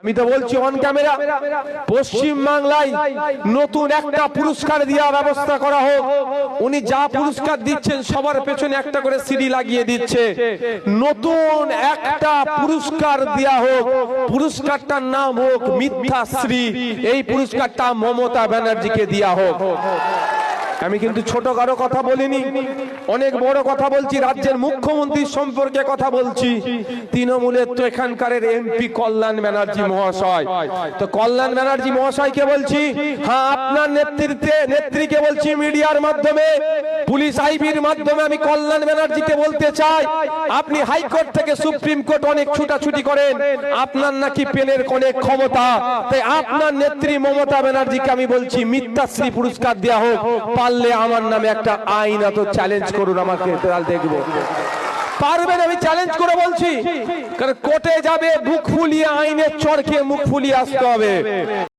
আমি তো বলছি অন ক্যামেরা, পশ্চিম বাংলায় নতুন একটা পুরস্কার দেওয়ার ব্যবস্থা করা হোক। উনি যা পুরস্কার দিচ্ছেন সবার পেছনে একটা করে সিডি লাগিয়ে দিচ্ছে। নতুন একটা পুরস্কার দেওয়া হোক, পুরস্কারটার নাম হোক মিথ্যাশ্রী। এই পুরস্কারটা মমতা ব্যানার্জিকে দেওয়া হোক। আমি কিন্তু ছোট কারো কথা বলিনি, অনেক বড় কথা বলছি। রাজ্যের মুখ্যমন্ত্রীর সম্পর্কে কথা বলছি। তৃণমূলের তো এখানকার এমপি কল্যাণ ব্যানার্জি মহাশয়। তো কল্যাণ ব্যানার্জি মহাশয়কে বলছি, হ্যাঁ আপনার নেত্রীকে বলছি মিডিয়ার মাধ্যমে, পুলিশ আইবির মাধ্যমে আমি কল্যাণ ব্যানার্জিকে বলতে চাই, আপনি হাইকোর্ট থেকে সুপ্রিম কোর্ট অনেক ছুটাছুটি করেন, আপনার নাকি পেনের অনেক ক্ষমতা। তাই আপনার নেত্রী মমতা ব্যানার্জিকে আমি বলছি মিথ্যাশ্রী পুরস্কার দেওয়া হোক। পারলে আমার নামে একটা আইন এত চ্যালেঞ্জ করুন, আমাকে দেখবো পারবেন। আমি চ্যালেঞ্জ করে বলছি, কারণ কোর্টে যাবে বুক ফুলিয়ে, আইনের চড়কে মুখ ফুলিয়ে আসতে হবে।